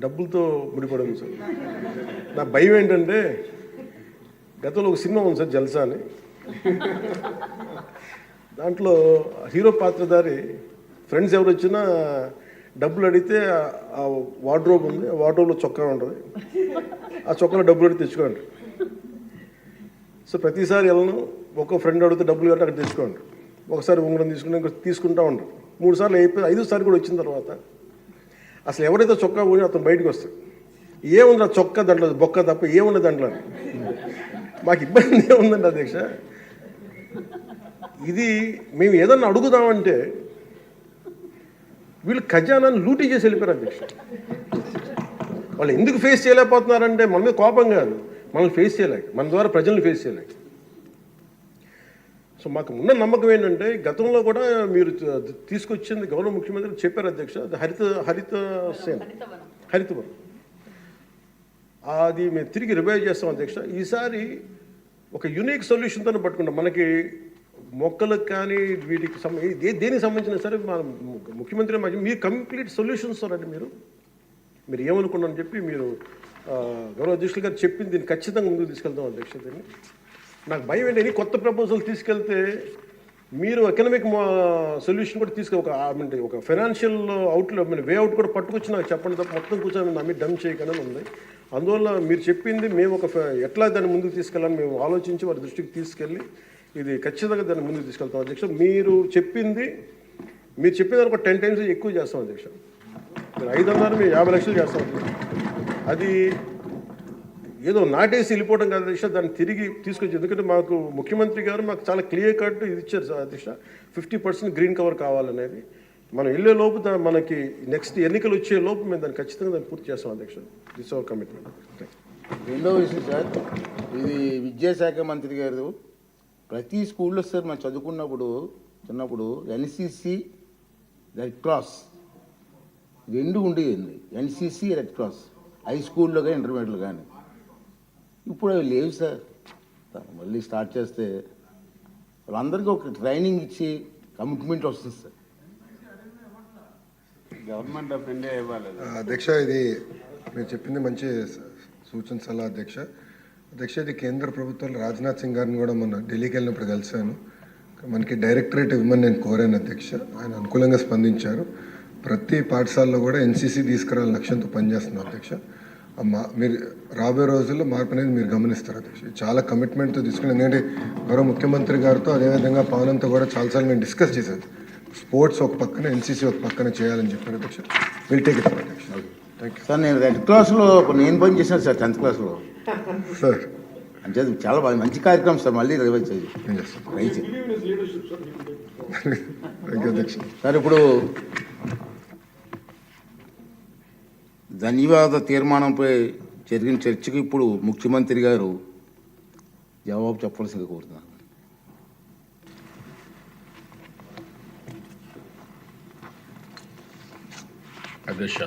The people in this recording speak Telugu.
డబ్బులతో ముడిపడి ఉంది సార్. నా భయం ఏంటంటే గతంలో ఒక సినిమా ఉంది సార్ జల్సా అని, దాంట్లో హీరో పాత్రధారి ఫ్రెండ్స్ ఎవరు వచ్చినా డబ్బులు అడిగితే ఆ వార్డ్రోబ్ ఉంది, ఆ వార్డ్రోబ్లో చొక్కా ఉంటుంది, ఆ చొక్కాలో డబ్బులు అడిగి తెచ్చుకోండి. సో ప్రతిసారి వెళ్ళను, ఒక్కో ఫ్రెండ్ అడిగితే డబ్బులు కట్టి అక్కడ తెచ్చుకోండి. ఒకసారి ఉంగరం తీసుకుంటే ఇంకో తీసుకుంటూ ఉంటాం. 3 సార్లు అయిపోయి 5వ సారి కూడా వచ్చిన తర్వాత అసలు ఎవరైతే చొక్కా పోయి అతను బయటకు వస్తాడు, ఏముంది ఆ చొక్కా దాంట్లో బొక్క తప్ప ఏముంది దాంట్లో. మాకు ఇబ్బంది ఏముందండి అధ్యక్ష, ఇది మేము ఏదన్నా అడుగుదామంటే వీళ్ళు ఖజానాన్ని లూటీ చేసి వెళ్ళిపోయారు అధ్యక్ష. వాళ్ళు ఎందుకు ఫేస్ చేయలేకపోతున్నారంటే మన మీద కోపం కాదు, మనల్ని ఫేస్ చేయలేక, మన ద్వారా ప్రజల్ని ఫేస్ చేయలేక. సో మాకు ఉన్న నమ్మకం ఏంటంటే గతంలో కూడా మీరు తీసుకొచ్చింది గౌరవ ముఖ్యమంత్రి చెప్పారు అధ్యక్ష, హరితవనం అది మేము తిరిగి రివైవ్ చేస్తాం అధ్యక్ష. ఈసారి ఒక యునిక్ సొల్యూషన్తో పట్టుకుంటాం. మనకి మొక్కలకు కానీ వీటికి దేనికి సంబంధించిన సరే మన ముఖ్యమంత్రి మీరు కంప్లీట్ సొల్యూషన్స్ అండి. మీరు ఏమనుకున్నారని చెప్పి మీరు గౌరవ అధ్యక్షులు గారు చెప్పింది దీన్ని ఖచ్చితంగా ముందుకు తీసుకెళ్తాం అధ్యక్ష. దీన్ని నాకు భయం ఏంటి, కొత్త ప్రపోజల్ తీసుకెళ్తే మీరు ఎకనామిక్ సొల్యూషన్ కూడా ఒక ఫైనాన్షియల్ వే అవుట్ కూడా పట్టుకొచ్చి నాకు చెప్పండి తప్ప మొత్తం కూర్చొని నమ్మి డమ్ చేయకనే ఉంది. అందువల్ల మీరు చెప్పింది మేము ఎట్లా దాన్ని ముందుకు తీసుకెళ్ళాలని మేము ఆలోచించి వారి దృష్టికి తీసుకెళ్ళి ఇది ఖచ్చితంగా దాన్ని ముందుకు తీసుకెళ్తాం అధ్యక్ష. మీరు చెప్పింది ఒక 10 times ఎక్కువ చేస్తాం అధ్యక్ష. మీరు 500 మేము 50 లక్షలు చేస్తాం. అది ఏదో నాటేసి వెళ్ళిపోవడం కాదు అధ్యక్ష, దాన్ని తిరిగి తీసుకొచ్చి. ఎందుకంటే మాకు ముఖ్యమంత్రి గారు మాకు చాలా క్లియర్ కట్ ఇది ఇచ్చారు సార్ అధ్యక్ష, 50% గ్రీన్ కవర్ కావాలనేది. మనం వెళ్ళే లోపు మనకి నెక్స్ట్ ఎన్నికలు వచ్చే లోపు మేము దాన్ని ఖచ్చితంగా దాన్ని పూర్తి చేస్తాం అధ్యక్ష. This our commitment. రెండవ విషయం సార్, ఇది విద్యాశాఖ మంత్రి గారు ప్రతి స్కూల్లో సార్ మనం చిన్నప్పుడు ఎన్సిసి, రెడ్ క్రాస్ 2 ఉండేది. ఎన్సిసి, రెడ్ క్రాస్ హై స్కూల్లో కానీ ఇంటర్మీడియట్లో కానీ. ఇప్పుడు అవి లేవు సార్. మళ్ళీ స్టార్ట్ చేస్తే వాళ్ళందరికీ ఒక ట్రైనింగ్ ఇచ్చి కమిట్మెంట్ వస్తుంది సార్. గవర్నమెంట్ ఆఫ్ ఇండియా ఇవ్వాలి అధ్యక్ష. ఇది మీరు చెప్పింది మంచి సూచన సలహా అధ్యక్ష. ఇది కేంద్ర ప్రభుత్వాలు రాజ్నాథ్ సింగ్ గారిని కూడా మొన్న ఢిల్లీకి వెళ్ళినప్పుడు కలిశాను. మనకి డైరెక్టరేట్ ఇవ్వమని నేను కోరాను అధ్యక్ష. ఆయన అనుకూలంగా స్పందించారు. ప్రతి పాఠశాలలో కూడా ఎన్సీసీ తీసుకురావాలని లక్ష్యంతో పనిచేస్తున్నాం అధ్యక్ష. మీరు రాబోయే రోజుల్లో మార్పు అనేది మీరు గమనిస్తారు అధ్యక్ష. చాలా కమిట్మెంట్తో తీసుకుని, ఎందుకంటే గౌరవ ముఖ్యమంత్రి గారితో అదేవిధంగా పవన్తో కూడా చాలాసార్లు మేము డిస్కస్ చేశాను. స్పోర్ట్స్ ఒక పక్కన, ఎన్సీసీ ఒక పక్కన చేయాలని చెప్పారు అధ్యక్ష. విల్ టేక్ ఇట్ అప్ అధ్యక్ష. Thank you sir. నేను రెడ్ క్లాస్లో నేను పని చేశాను సార్ 10th క్లాస్లో సార్. అంటే చాలా బాగా మంచి కార్యక్రమం సార్. మళ్ళీ రివైజ్ చేయాలి. ఏం చేస్తాం. థ్యాంక్ యూ అధ్యక్ష. సార్ ఇప్పుడు ధన్యవాద తీర్మానంపై జరిగిన చర్చకు ఇప్పుడు ముఖ్యమంత్రి గారు జవాబు చెప్పవలసిందిగా కోరుతున్నారు. అధ్యక్ష,